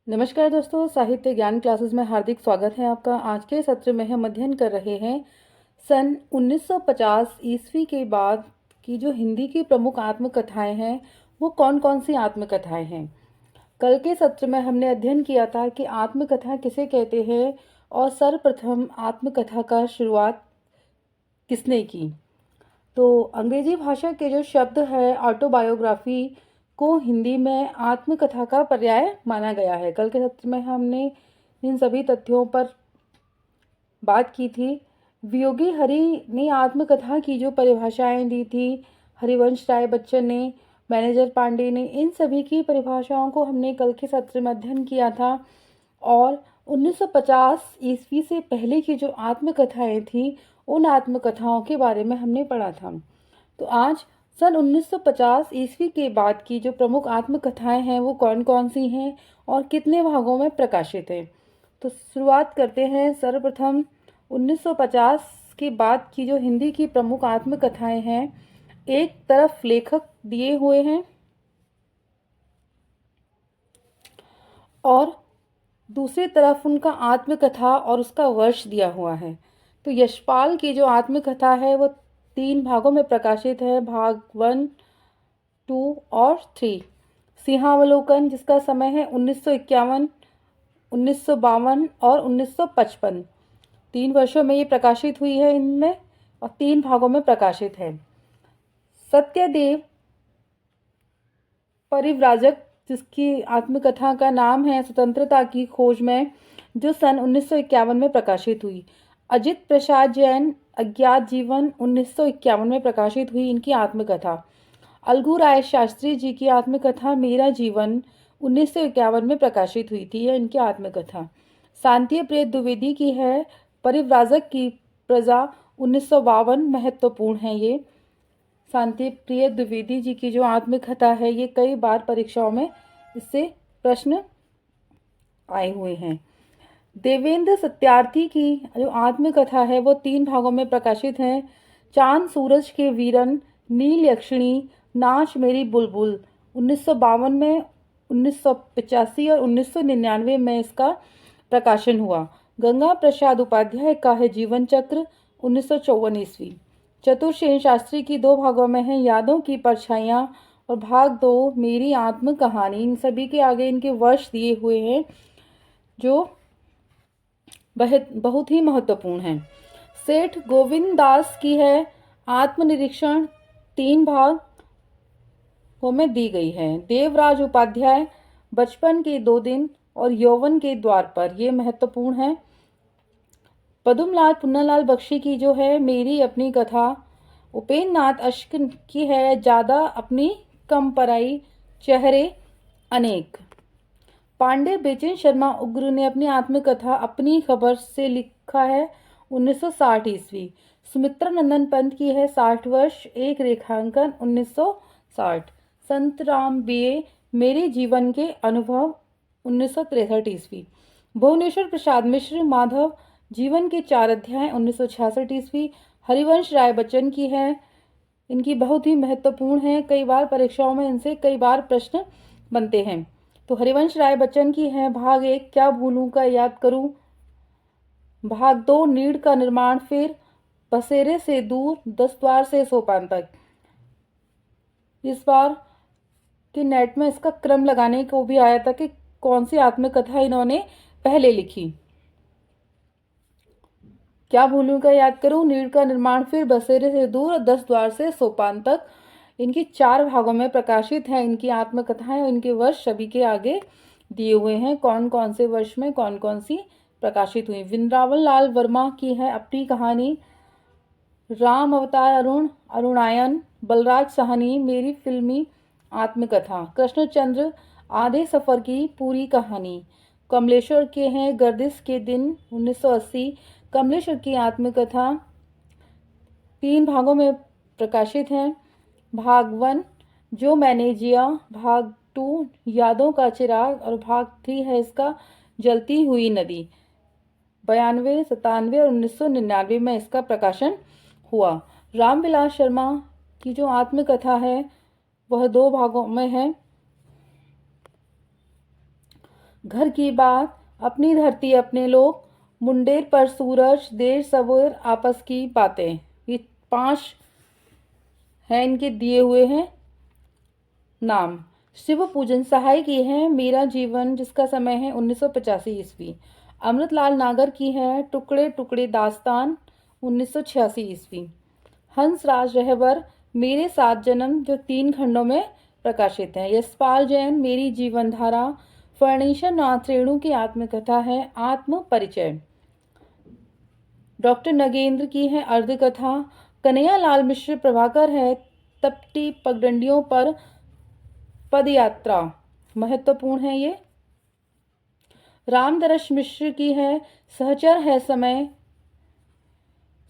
नमस्कार दोस्तों, साहित्य ज्ञान क्लासेस में हार्दिक स्वागत है आपका। आज के सत्र में हम अध्ययन कर रहे हैं सन 1950 ईस्वी के बाद की जो हिंदी की प्रमुख आत्मकथाएं हैं वो कौन कौन सी आत्मकथाएं हैं। कल के सत्र में हमने अध्ययन किया था कि आत्मकथा किसे कहते हैं और सर्वप्रथम आत्मकथा का शुरुआत किसने की। तो अंग्रेजी भाषा के जो शब्द है ऑटोबायोग्राफी को हिंदी में आत्मकथा का पर्याय माना गया है। कल के सत्र में हमने इन सभी तथ्यों पर बात की थी। वियोगी हरि ने आत्मकथा की जो परिभाषाएं दी थी, हरिवंश राय बच्चन ने, मैनेजर पांडे ने, इन सभी की परिभाषाओं को हमने कल के सत्र में अध्ययन किया था। और 1950 ईस्वी से पहले की जो आत्मकथाएं थी उन आत्मकथाओं के बारे में हमने पढ़ा था। तो आज सन 1950 ईस्वी के बाद की जो प्रमुख आत्मकथाएं हैं वो कौन कौन सी हैं और कितने भागों में प्रकाशित हैं। तो शुरुआत करते हैं। सर्वप्रथम 1950 के बाद की जो हिंदी की प्रमुख आत्मकथाएं हैं, एक तरफ लेखक दिए हुए हैं और दूसरी तरफ उनका आत्मकथा और उसका वर्ष दिया हुआ है। तो यशपाल की जो आत्मकथा है वो 3 भागों में प्रकाशित है, भाग 1, 2 और 3। सिंहावलोकन जिसका समय है 1951, 1952 और 1955। 3 वर्षों में ये प्रकाशित हुई है इनमें और 3 भागों में प्रकाशित है। सत्यदेव परिव्राजक जिसकी आत्मकथा का नाम है स्वतंत्रता की खोज में, जो सन 1951 में प्रकाशित हुई। अजित प्रसाद जैन अज्ञात जीवन 1951 में प्रकाशित हुई इनकी आत्मकथा। अलगू राय शास्त्री जी की आत्मकथा मेरा जीवन 1951 में प्रकाशित हुई थी, यह इनकी आत्मकथा। शांति प्रिय द्विवेदी की है परिव्राजक की प्रजा 1952, महत्वपूर्ण है ये। शांति प्रिय द्विवेदी जी की जो आत्मकथा है ये कई बार परीक्षाओं में इससे प्रश्न आए हुए हैं। देवेंद्र सत्यार्थी की जो आत्मकथा है वो 3 भागों में प्रकाशित है। चांद सूरज के वीरन, नील यक्षिणी, नाच मेरी बुलबुल 1952 में, 1985 और 1999 में इसका प्रकाशन हुआ। गंगा प्रसाद उपाध्याय का है जीवन चक्र 1954 ईस्वी। चतुर्सेन शास्त्री की 2 भागों में है, यादों की परछाइयाँ और भाग 2 मेरी आत्म कहानी। इन सभी के आगे इनके वर्ष दिए हुए हैं जो बहुत ही महत्वपूर्ण है। सेठ गोविंद दास की है आत्मनिरीक्षण, 3 भागों में दी गई है। देवराज उपाध्याय बचपन के 2 दिन और यौवन के द्वार पर, ये महत्वपूर्ण है। पदुमलाल पुन्नालाल बख्शी की जो है मेरी अपनी कथा। उपेंद्र नाथ अश्क की है ज्यादा अपनी कम पराई, चेहरे अनेक। पांडे बेचन शर्मा उग्र ने अपनी आत्मकथा अपनी खबर से लिखा है 1960 ईस्वी। सुमित्रा नंदन पंत की है 60 वर्ष एक रेखांकन 1960। संत राम बीए मेरे जीवन के अनुभव 1963 ईस्वी। भुवनेश्वर प्रसाद मिश्र माधव जीवन के 4 अध्याय 1966 ईस्वी। हरिवंश राय बच्चन की है, इनकी बहुत ही महत्वपूर्ण है, कई बार परीक्षाओं में इनसे कई बार प्रश्न बनते हैं। तो हरिवंश राय बच्चन की है भाग 1 क्या भूलूं का याद करूं, भाग 2 नीड़ का निर्माण, फिर बसेरे से दूर, 10 द्वार से सोपान तक। इस बार कि नेट में इसका क्रम लगाने को भी आया था कि कौन सी आत्मकथा इन्होंने पहले लिखी। क्या भूलूं का याद करूं, नीड़ का निर्माण, फिर बसेरे से दूर, 10 द्वार से सोपान तक। इनकी 4 भागों में प्रकाशित है इनकी आत्मकथाएं और इनके वर्ष सभी के आगे दिए हुए हैं, कौन कौन से वर्ष में कौन कौन सी प्रकाशित हुई। वृंदावन लाल वर्मा की है अपनी कहानी। राम अवतार अरुण अरुणायन बलराज साहनी मेरी फिल्मी आत्मकथा। कृष्णचंद्र आधे सफर की पूरी कहानी। कमलेश्वर के हैं गर्दिश के दिन 1980। कमलेश्वर की आत्मकथा 3 भागों में प्रकाशित है। भाग 1 जो मैंने जिया, भाग 2 यादों का चिराग और भाग 3 है इसका जलती हुई नदी। 92, 97 और 1999 में इसका प्रकाशन हुआ। रामविलास शर्मा की जो आत्मकथा है वह 2 भागों में है। घर की बात, अपनी धरती अपने लोग, मुंडेर पर सूरज, देर सवेर आपस की बातें। ये 5 हैं इनके दिए हुए हैं नाम। शिव पूजन सहाय की है मेरा जीवन, जिसका समय है 1985 ईस्वी। अमृतलाल नागर की है टुकड़े टुकड़े दास्तान, 1986 ईस्वी। हंसराज रहबर मेरे 7 जन्म, जो 3 खंडों में प्रकाशित है। यशपाल जैन मेरी जीवन धारा। फर्नीचर नाथ रेणु की आत्मकथा है आत्म परिचय। डॉक्टर नगेंद्र की है अर्धकथा। कन्हैयालाल मिश्र प्रभाकर है तपती पगडंडियों पर पदयात्रा, महत्वपूर्ण है ये। रामदरश मिश्र की है सहचर है समय,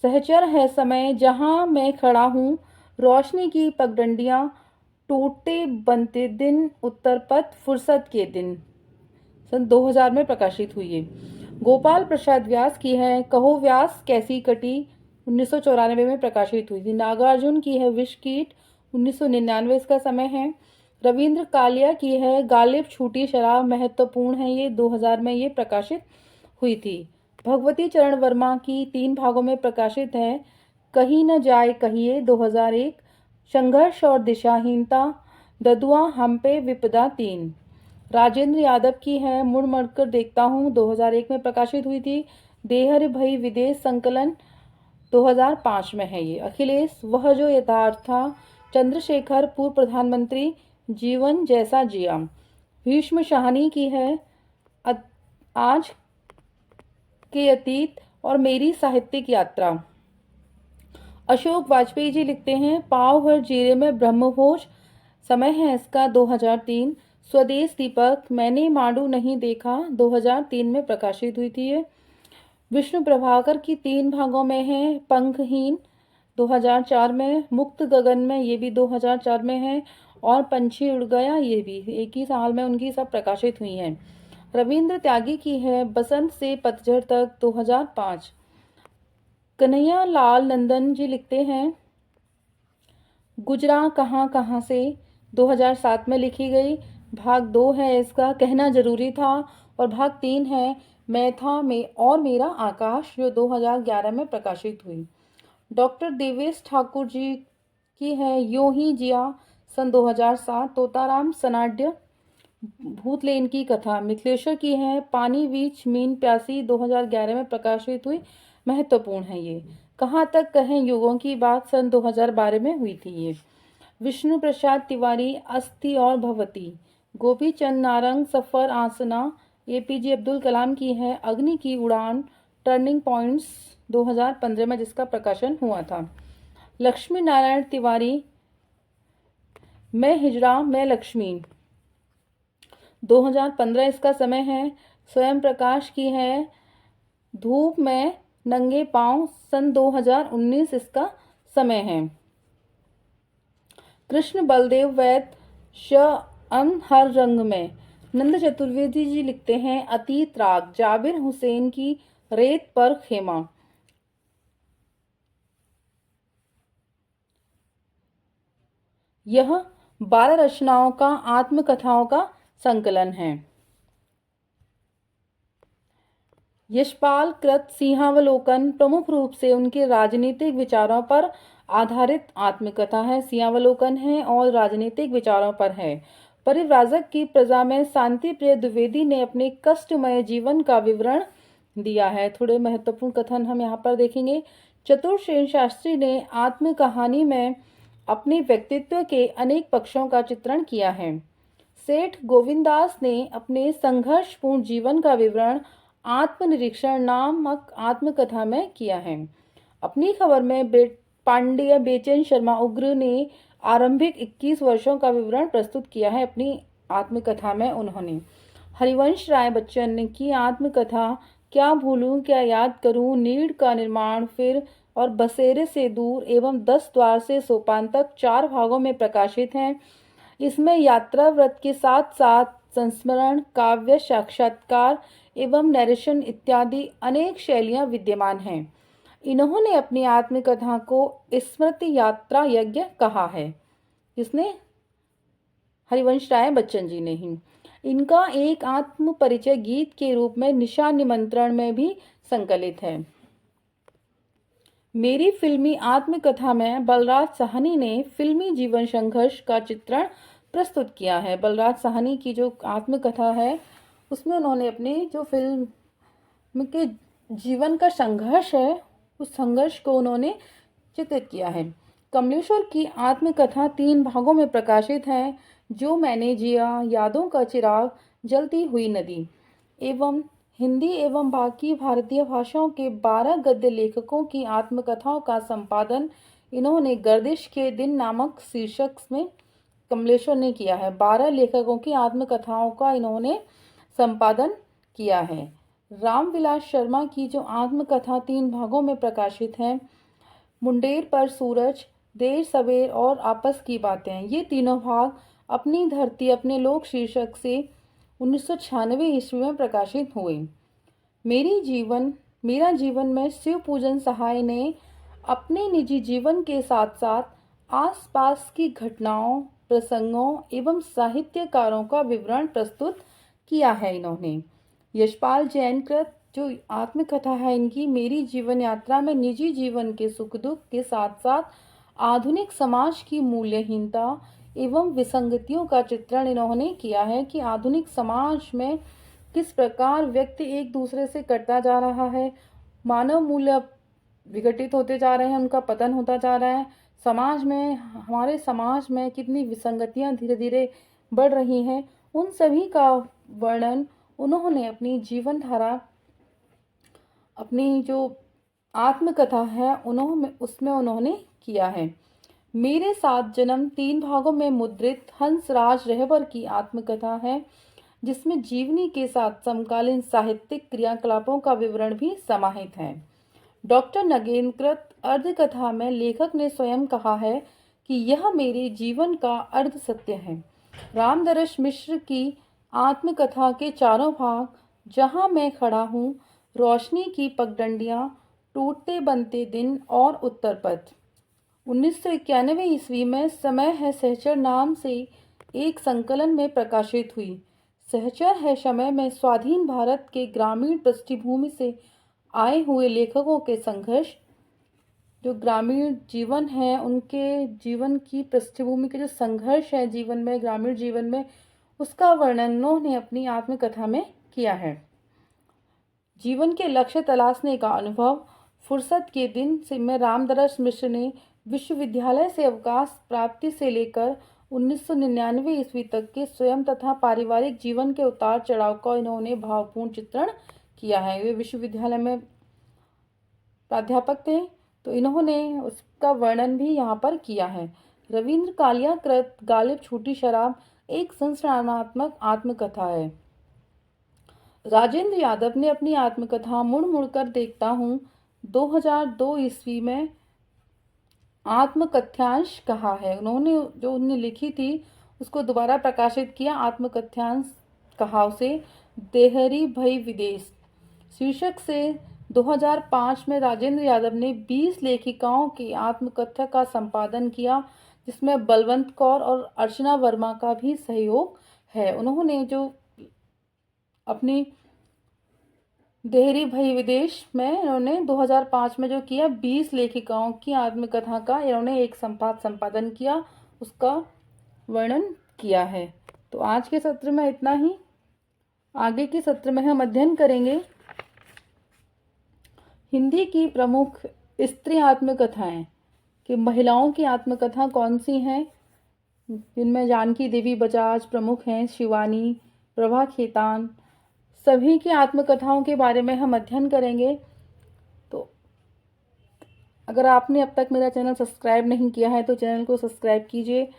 सहचर है समय जहां मैं खड़ा हूँ, रोशनी की पगडंडियां, टूटे बनते दिन, उत्तर पथ, फुर्सत के दिन, सन 2000 में प्रकाशित हुई है। गोपाल प्रसाद व्यास की है कहो व्यास कैसी कटी, 1994 में प्रकाशित हुई थी। नागार्जुन की है विषकीट, 1999 इसका समय है। रविंद्र कालिया की है गालिब छूटी शराब, महत्वपूर्ण है ये, 2000 में ये प्रकाशित हुई थी। भगवती चरण वर्मा की 3 भागों में प्रकाशित है कहीं न जाए कहिए, 2001। संघर्ष और दिशाहीनता, ददुआ हम पे विपदा 3। राजेंद्र यादव की है मुड़ मड़कर देखता हूँ, 2001 में प्रकाशित हुई थी। देहर भई विदेश संकलन, 2005 में है ये। अखिलेश वह जो यथार्थ था, चंद्रशेखर पूर्व प्रधानमंत्री, जीवन जैसा जिया। भीष्म शाहनी की है आज के अतीत और मेरी साहित्यिक यात्रा। अशोक वाजपेयी जी लिखते हैं पाव हर जीरे में ब्रह्मभोज, समय है इसका 2003। स्वदेश दीपक मैंने माडू नहीं देखा, 2003 में प्रकाशित हुई थी ये। विष्णु प्रभाकर की 3 भागों में है पंखहीन, 2004 में। मुक्त गगन में, ये भी 2004 में है। और पंछी उड़ गया, ये भी एक ही साल में उनकी सब प्रकाशित हुई हैं। रविंद्र त्यागी की है बसंत से पतझड़ तक, 2005। कन्हैया लाल नंदन जी लिखते हैं गुजरा कहाँ कहाँ से, 2007 में लिखी गई। भाग 2 है इसका कहना जरूरी था, और भाग 3 है मैं था में और मेरा आकाश, जो 2011 में प्रकाशित हुई। डॉक्टर देवेश ठाकुर जी की है यूं ही जिया, सन 2007। तोताराम सनाड्य भूतलेन की कथा। मिथिलेश्वर की है पानी बीच मीन प्यासी, 2011 में प्रकाशित हुई, महत्वपूर्ण है ये। कहाँ तक कहें युगों की बात, सन 2012 में हुई थी ये। विष्णु प्रसाद तिवारी अस्थि और भवती। गोपी चंद नारंग सफर आसना। एपीजे अब्दुल कलाम की है अग्नि की उड़ान, टर्निंग पॉइंट्स, 2015 में जिसका प्रकाशन हुआ था। लक्ष्मी नारायण तिवारी मैं हिजरा मैं लक्ष्मी, 2015 इसका समय है। स्वयं प्रकाश की है धूप में नंगे पांव, सन 2019 इसका समय है। कृष्ण बलदेव वैद श अन हर रंग में। नंद चतुर्वेदी जी लिखते हैं अतीत राग। जाबिर हुसैन की रेत पर खेमा। यह 12 रचनाओं का आत्मकथाओं का संकलन है। यशपाल कृत सिंहावलोकन प्रमुख रूप से उनके राजनीतिक विचारों पर आधारित आत्मकथा है। सिंहावलोकन है और राजनीतिक विचारों पर है। परिव्राजक की प्रजा में शांति प्रिय द्विवेदी ने अपने कष्टमय जीवन का विवरण दिया है। थोड़े महत्वपूर्ण कथन हम यहाँ पर देखेंगे। चतुर्सेन शास्त्री ने आत्म कहानी में अपने व्यक्तित्व के अनेक पक्षों का चित्रण किया है। सेठ गोविंदास ने अपने संघर्षपूर्ण जीवन का विवरण आत्मनिरीक्षण नामक आत्मकथा में किया है। अपनी खबर में पांडेय बेचैन शर्मा उग्र ने आरंभिक 21 वर्षों का विवरण प्रस्तुत किया है अपनी आत्मकथा में। उन्होंने हरिवंश राय बच्चन की आत्मकथा क्या भूलूं क्या याद करूं, नीड़ का निर्माण, फिर और बसेरे से दूर एवं 10 द्वार से सोपान तक 4 भागों में प्रकाशित है। इसमें यात्रा व्रत के साथ साथ संस्मरण, काव्य, साक्षात्कार एवं नरेशन इत्यादि अनेक शैलियां विद्यमान हैं। इन्होंने अपनी आत्मकथा को स्मृति यात्रा यज्ञ कहा है। किसने? हरिवंश राय बच्चन जी ने ही। इनका एक आत्म परिचय गीत के रूप में निशा निमंत्रण में भी संकलित है। मेरी फिल्मी आत्मकथा में बलराज साहनी ने फिल्मी जीवन संघर्ष का चित्रण प्रस्तुत किया है। बलराज साहनी की जो आत्मकथा है उसमें उन्होंने अपनी जो फिल्म के जीवन का संघर्ष है उस संघर्ष को उन्होंने चित्रित किया है। कमलेश्वर की आत्मकथा 3 भागों में प्रकाशित है, जो मैंने जिया, यादों का चिराग, जलती हुई नदी, एवं हिंदी एवं बाकी भारतीय भाषाओं के 12 गद्य लेखकों की आत्मकथाओं का संपादन इन्होंने गर्दिश के दिन नामक शीर्षक में कमलेश्वर ने किया है। 12 लेखकों की आत्मकथाओं का इन्होंने संपादन किया है। रामविलास शर्मा की जो आत्मकथा 3 भागों में प्रकाशित है, मुंडेर पर सूरज, देर सवेर और आपस की बातें, ये तीनों भाग अपनी धरती अपने लोक शीर्षक से 1996 ईस्वी में प्रकाशित हुए। मेरा जीवन में शिव पूजन सहाय ने अपने निजी जीवन के साथ साथ आसपास की घटनाओं, प्रसंगों एवं साहित्यकारों का विवरण प्रस्तुत किया है। इन्होंने यशपाल जैन कृत जो आत्मकथा है इनकी, मेरी जीवन यात्रा में निजी जीवन के सुख दुख के साथ साथ आधुनिक समाज की मूल्यहीनता एवं विसंगतियों का चित्रण इन्होंने किया है कि आधुनिक समाज में किस प्रकार व्यक्ति एक दूसरे से कटता जा रहा है, मानव मूल्य विघटित होते जा रहे हैं, उनका पतन होता जा रहा है। समाज में, हमारे समाज में कितनी विसंगतियां धीरे धीरे बढ़ रही हैं, उन सभी का वर्णन उन्होंने अपनी जीवन धारा, अपनी जो आत्मकथा है उसमें उन्होंने किया है। मेरे साथ जन्म 3 भागों में मुद्रित हंसराज रहबर की आत्मकथा है, जिसमें जीवनी के साथ समकालीन साहित्यिक क्रियाकलापों का विवरण भी समाहित है। डॉक्टर नगेंद्र कृत अर्धकथा में लेखक ने स्वयं कहा है कि यह मेरे जीवन का अर्ध सत्य है। रामदरस मिश्र की आत्मकथा के 4 भाग, जहां मैं खड़ा हूँ, रोशनी की पगडंडियां, टूटते बनते दिन और उत्तर पथ, 1991 ईस्वी में समय है सहचर नाम से एक संकलन में प्रकाशित हुई। सहचर है समय में स्वाधीन भारत के ग्रामीण पृष्ठभूमि से आए हुए लेखकों के संघर्ष, जो ग्रामीण जीवन है उनके जीवन की पृष्ठभूमि के जो संघर्ष है जीवन में, ग्रामीण जीवन में, उसका वर्णन उन्होंने अपनी आत्मकथा में किया है। जीवन के लक्ष्य तलाशने का अनुभव, फुर्सत के दिन से में रामदरस मिश्र ने विश्वविद्यालय से अवकाश प्राप्ति से लेकर 1999 ईस्वी तक के स्वयं तथा पारिवारिक जीवन के उतार चढ़ाव का इन्होंने भावपूर्ण चित्रण किया है। वे विश्वविद्यालय में प्राध्यापक थे, तो इन्होंने उसका वर्णन भी यहाँ पर किया है। रविंद्र कालिया कृत गालिब छोटी शराब एक संरचनात्मक आत्मकथा है। राजेंद्र यादव ने अपनी आत्मकथा मुड़ मुड़कर देखता हूँ 2002 ईस्वी में आत्मकथ्यांश कहा है। उन्होंने लिखी थी उसको दोबारा प्रकाशित किया, आत्मकथ्यांश कहा उसे, देहरी भई विदेश शीर्षक से 2005 में राजेंद्र यादव ने 20 लेखिकाओं की आत्मकथा का संपादन किया, जिसमें बलवंत कौर और अर्चना वर्मा का भी सहयोग है। उन्होंने जो अपनी देहरी भई विदेश में इन्होंने 2005 में जो किया, 20 लेखिकाओं की आत्मकथा का इन्होंने एक संपादन किया, उसका वर्णन किया है। तो आज के सत्र में इतना ही। आगे के सत्र में हम अध्ययन करेंगे हिंदी की प्रमुख स्त्री आत्मकथाएं कि महिलाओं की आत्मकथा कौन सी हैं, जिनमें जानकी देवी बजाज प्रमुख हैं, शिवानी, प्रभा खेतान, सभी की आत्मकथाओं के बारे में हम अध्ययन करेंगे। तो अगर आपने अब तक मेरा चैनल सब्सक्राइब नहीं किया है तो चैनल को सब्सक्राइब कीजिए,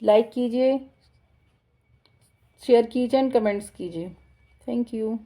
लाइक कीजिए, शेयर कीजिए एंड कमेंट्स कीजिए। Thank you.